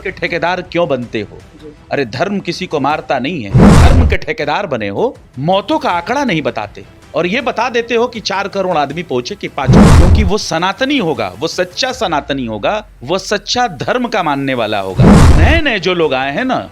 के ठेकेदार क्यों बनते हो? जी। अरे धर्म किसी को मारता नहीं है, धर्म के ठेकेदार बने हो। मौतों का आंकड़ा नहीं बताते और ये बता देते हो कि 4 करोड़ आदमी पहुंचे कि 5 करोड़, क्योंकि वो सनातनी होगा, वो सच्चा सनातनी होगा, वो सच्चा धर्म का मानने वाला होगा। नए नए जो लोग आए हैं ना,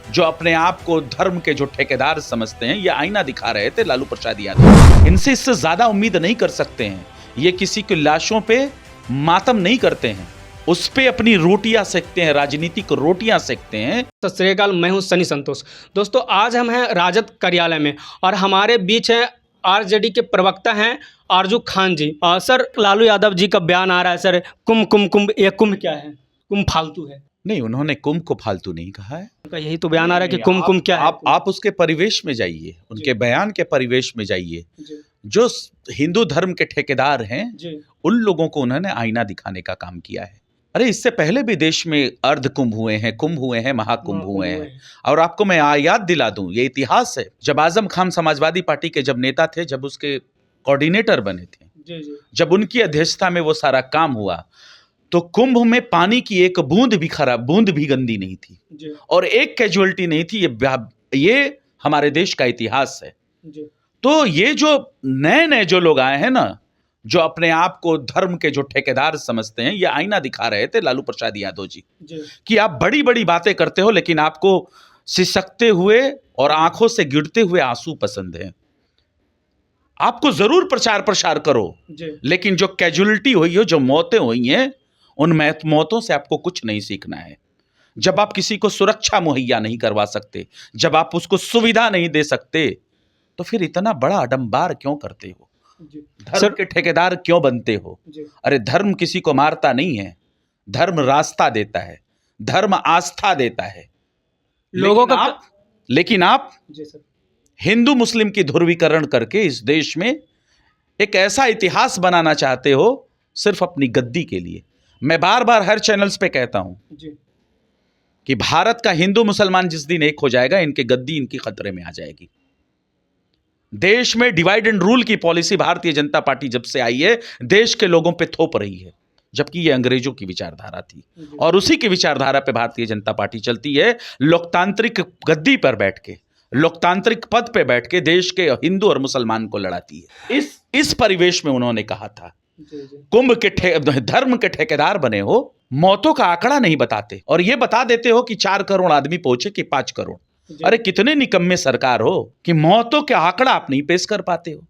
जो अपने आप को धर्म के जो ठेकेदार समझते हैं, ये आईना दिखा रहे थे लालू प्रसाद यादव। इनसे इससे ज्यादा उम्मीद नहीं कर सकते हैं। ये किसी की लाशों पे मातम नहीं करते हैं, उस पे अपनी रोटियां सेकते हैं, राजनीतिक रोटियां सेकते हैं। सत श्री अकाल, मैं हूं सनी संतोष। दोस्तों, आज हम हैं राजद कार्यालय में और हमारे बीच है आरजेडी के प्रवक्ता हैं आरजू खान जी। सर, लालू यादव जी का बयान आ रहा है सर, कुंभ कुंभ कुंभ, ये कुंभ क्या है? कुंभ फालतू है। नहीं, उन्होंने कुंभ को फालतू नहीं कहा है। उनका यही तो बयान आ रहा है कि कुंभ कुंभ क्या है। आप उसके परिवेश में जाइए, उनके बयान के परिवेश में जाइए। जी, जो हिंदू धर्म के ठेकेदार हैं, जी, उन लोगों को उन्होंने आईना दिखाने का काम किया है। अरे इससे पहले भी देश में अर्ध कुंभ हुए हैं, कुंभ हुए हैं, महाकुंभ हुए हैं। और आपको मैं याद दिला दूं, ये इतिहास है। जब आजम खान समाजवादी पार्टी के जब नेता थे, जब उसके कोऑर्डिनेटर बने थे, जी, जी, जब उनकी अध्यक्षता में वो सारा काम हुआ, तो कुंभ में पानी की एक बूंद भी गंदी नहीं थी जी, और एक कैजुअलिटी नहीं थी। ये हमारे देश का इतिहास है। जी, तो ये जो नए नए जो लोग आए हैं ना, जो अपने आप को धर्म के जो ठेकेदार समझते हैं, ये आईना दिखा रहे थे लालू प्रसाद यादव जी जी, कि आप बड़ी बड़ी बातें करते हो, लेकिन आपको सिसकते हुए और आंखों से गिरते हुए आंसू पसंद है। आपको जरूर प्रचार प्रसार करो, जी, लेकिन जो कैजुअलिटी हुई है, जो मौतें हुई हैं, उन मौतों से आपको कुछ नहीं सीखना है। जब आप किसी को सुरक्षा मुहैया नहीं करवा सकते, जब आप उसको सुविधा नहीं दे सकते, तो फिर इतना बड़ा अडंबार क्यों करते हो? जी। धर्म के ठेकेदार क्यों बनते हो? जी, अरे धर्म किसी को मारता नहीं है, धर्म रास्ता देता है, धर्म आस्था देता है। लोगों का लेकिन आप जी सर, हिंदू मुस्लिम की ध्रुवीकरण करके इस देश में एक ऐसा इतिहास बनाना चाहते हो, सिर्फ अपनी गद्दी के लिए। मैं बार बार हर चैनल्स पे कहता हूं जी, कि भारत का हिंदू मुसलमान जिस दिन एक हो जाएगा, इनकी गद्दी इनकी खतरे में आ जाएगी। देश में डिवाइड एंड रूल की पॉलिसी भारतीय जनता पार्टी जब से आई है, देश के लोगों पे थोप रही है, जबकि ये अंग्रेजों की विचारधारा थी और उसी की विचारधारा पे भारतीय जनता पार्टी चलती है। लोकतांत्रिक गद्दी पर बैठ के, लोकतांत्रिक पद पे बैठ के देश के हिंदू और मुसलमान को लड़ाती है। इस परिवेश में उन्होंने कहा था, जी, जी, कुंभ के धर्म के ठेकेदार बने हो, मौतों का आंकड़ा नहीं बताते और ये बता देते हो कि 4 करोड़ आदमी पहुंचे कि 5 करोड़। जी। अरे कितने निकम्मे सरकार हो कि मौतों के आंकड़ा आप नहीं पेश कर पाते हो।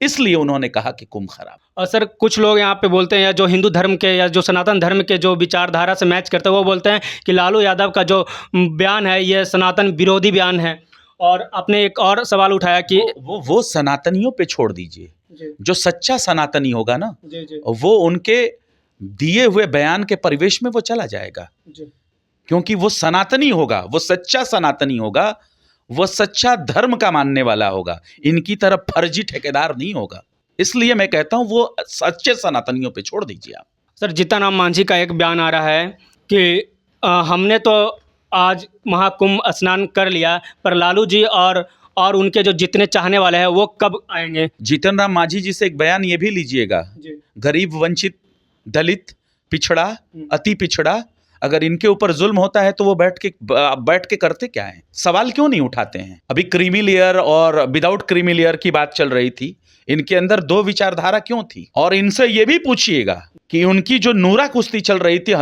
इसलिए उन्होंने कहा कि कुंभ खराब। और सर, कुछ लोग यहाँ पे बोलते हैं, या जो हिंदू धर्म के या जो सनातन धर्म के जो विचारधारा से मैच करते हैं, वो बोलते हैं कि लालू यादव का जो बयान है ये सनातन विरोधी बयान है। और आपने एक और सवाल उठाया कि वो सनातनियों पे छोड़ दीजिए। जी, जो सच्चा सनातनी होगा ना, जी, जी, वो उनके दिए हुए बयान के परिवेश में वो चला जाएगा, जी, क्योंकि वो सनातनी होगा, वो सच्चा सनातनी होगा, वो सच्चा धर्म का मानने वाला होगा, इनकी तरफ फर्जी ठेकेदार नहीं होगा। इसलिए मैं कहता हूं वो सच्चे सनातनियों पे छोड़ दीजिए आप। सर, जीतन राम मांझी का एक बयान आ रहा है कि हमने तो आज महाकुंभ स्नान कर लिया, पर लालू जी और उनके जो जितने चाहने वाले हैं वो कब आएंगे? जीतन राम मांझी जी से एक बयान ये भी लीजिएगा, जी, गरीब, वंचित, दलित, पिछड़ा, अति पिछड़ा, अगर इनके ऊपर जुल्म होता है तो वो बैठ के करते क्या है? सवाल क्यों नहीं उठाते हैं? अभी क्रीमी लेयर और विदाउट क्रीमी लेयर की बात चल रही थी, इनके अंदर 2 विचारधारा क्यों थी? और इनसे ये भी पूछिएगा कि उनकी जो नूरा कुश्ती चल रही थी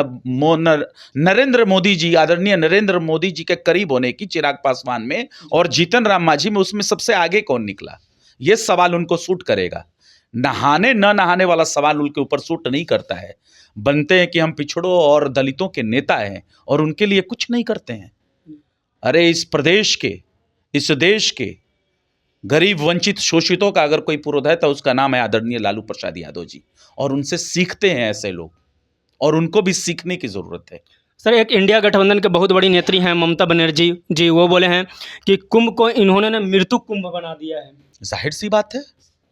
नरेंद्र मोदी जी, आदरणीय नरेंद्र मोदी जी के करीब होने की, चिराग पासवान में और जीतन राम मांझी में, उसमें सबसे आगे कौन निकला? ये सवाल उनको सूट करेगा। नहाने न नहाने वाला सवाल उनके ऊपर सूट नहीं करता है। बनते हैं कि हम पिछड़ों और दलितों के नेता हैं और उनके लिए कुछ नहीं करते हैं। अरे इस प्रदेश के, इस देश के गरीब, वंचित, शोषितों का अगर कोई पुरोधा है तो उसका नाम है आदरणीय लालू प्रसाद यादव जी, और उनसे सीखते हैं ऐसे लोग, और उनको भी सीखने की जरूरत है। सर, एक इंडिया गठबंधन के बहुत बड़ी नेत्री हैं ममता बनर्जी जी, वो बोले हैं कि कुंभ को इन्होंने ना मृत्यु कुंभ बना दिया है। जाहिर सी बात है,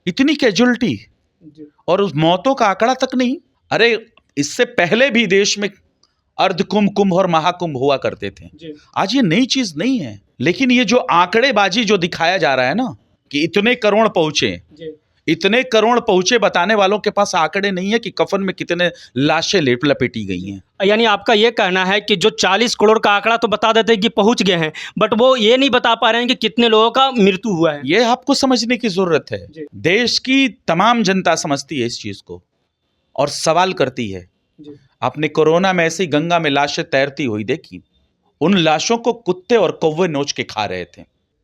इतनी कैजुअलिटी जी, और उस मौतों का आंकड़ा तक नहीं। अरे इससे पहले भी देश में अर्ध कुंभ, कुंभ और महाकुंभ हुआ करते थे। जी, आज ये नई चीज नहीं है, लेकिन ये जो आंकड़ेबाजी जो दिखाया जा रहा है ना कि इतने करोड़ पहुंचे, जी, इतने करोड़ पहुंचे बताने वालों के पास आंकड़े नहीं है कि कफन में कितने लाशें लपेटी गई हैं। यानी आपका ये कहना है कि जो 40 करोड़ का आंकड़ा तो बता देते हैं कि पहुंच गए हैं, बट वो ये नहीं बता पा रहे हैं कि कितने लोगों का मृत्यु हुआ है। ये आपको समझने की जरूरत है। जी। देश की तमाम जनता समझती है इस चीज को और सवाल करती है। जी। आपने कोरोना में ऐसी गंगा में लाशें तैरती हुई देखी, उन लाशों को कुत्ते और कौवे नोच के खा रहे थे।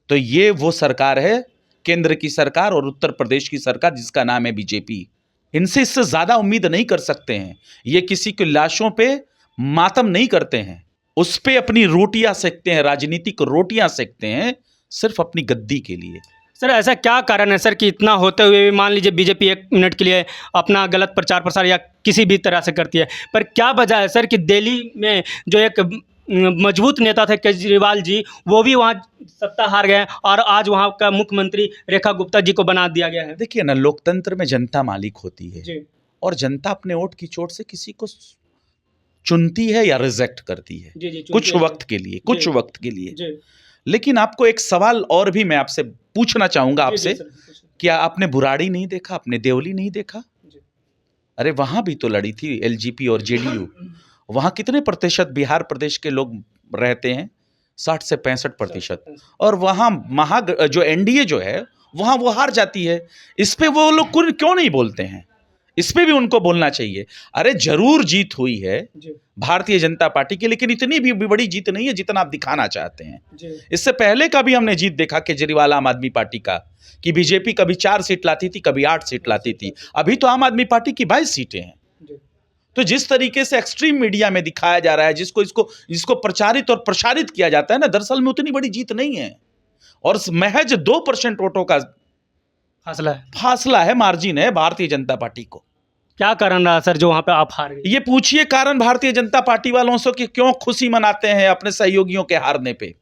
तो ये वो सरकार है, केंद्र की सरकार और उत्तर प्रदेश की सरकार, जिसका नाम है बीजेपी। इनसे इससे ज्यादा उम्मीद नहीं कर सकते हैं। ये किसी की लाशों पे मातम नहीं करते हैं, उस पे अपनी रोटियां सेकते हैं, राजनीतिक रोटियां सेकते हैं, सिर्फ अपनी गद्दी के लिए। सर ऐसा क्या कारण है सर कि इतना होते हुए भी मान लीजिए बीजेपी 1 मिनट के लिए अपना गलत प्रचार प्रसार या किसी भी तरह से करती है, पर क्या वजह है सर कि दिल्ली में जो एक मजबूत नेता थे केजरीवाल जी, वो भी वहाँ सत्ता हार गए और आज वहाँ का मुख्यमंत्री रेखा गुप्ता जी को बना दिया गया है। देखिए ना, लोकतंत्र में जनता मालिक होती है जी। और जनता अपने वोट की चोट से किसी को चुनती है या रिजेक्ट करती है। जी, जी, कुछ चुनती है। वक्त के लिए, कुछ वक्त के लिए। जी। लेकिन आपको एक सवाल और भी मैं आपसे पूछना चाहूंगा जी, आपसे, जी, सर। क्या आपने बुराड़ी नहीं देखा, आपने देवली नहीं देखा? जी। अरे वहां भी तो लड़ी थी एलजेपी और जेडीयू। वहां कितने प्रतिशत बिहार प्रदेश के लोग रहते हैं? 60 से 65%। और वहां जो एनडीए जो है वहां वो हार जाती है। इस पे वो लोग क्यों नहीं बोलते हैं? इस पे भी उनको बोलना चाहिए। अरे जरूर जीत हुई है जी। भारतीय जनता पार्टी की, लेकिन इतनी भी बड़ी जीत नहीं है जितना आप दिखाना चाहते हैं। जी। इससे पहले का भी हमने जीत देखा केजरीवाल आम आदमी पार्टी का, कि बीजेपी कभी 4 सीट लाती थी, कभी 8 सीट लाती थी। अभी तो आम आदमी पार्टी की 22 सीटें हैं। जी। तो जिस तरीके से एक्सट्रीम मीडिया में दिखाया जा रहा है, जिसको प्रचारित और प्रसारित किया जाता है ना, दरअसल में उतनी बड़ी जीत नहीं है और महज 2% वोटों का फासला है, मार्जिन है भारतीय जनता पार्टी को। क्या कारण रहा सर जो वहां पे आप हार गए? ये पूछिए कारण भारतीय जनता पार्टी वालों से कि क्यों खुशी मनाते हैं अपने सहयोगियों के हारने पे।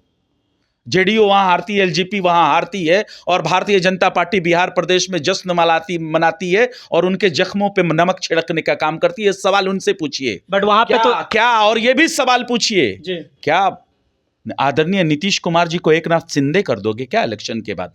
जेडीयू वहां हारती है, एलजेपी वहां हारती है और भारतीय जनता पार्टी बिहार प्रदेश में जश्न मनाती है और उनके जख्मों पे नमक छिड़कने का काम करती है। सवाल उनसे पूछिए। बट वहां पे तो क्या और ये भी सवाल पूछिए, जी। क्या आदरणीय नीतीश कुमार जी को एकनाथ शिंदे कर दोगे क्या इलेक्शन के बाद,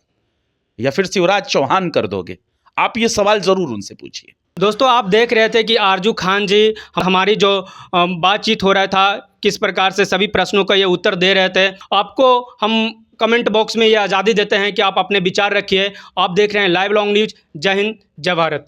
या फिर शिवराज चौहान कर दोगे? आप ये सवाल जरूर उनसे पूछिए। दोस्तों आप देख रहे थे कि आरजू खान जी हमारी जो बातचीत हो रहा था, किस प्रकार से सभी प्रश्नों का ये उत्तर दे रहे थे। आपको हम कमेंट बॉक्स में ये आज़ादी देते हैं कि आप अपने विचार रखिए। आप देख रहे हैं लाइव लॉन्ग न्यूज़। जय हिंद, जय भारत।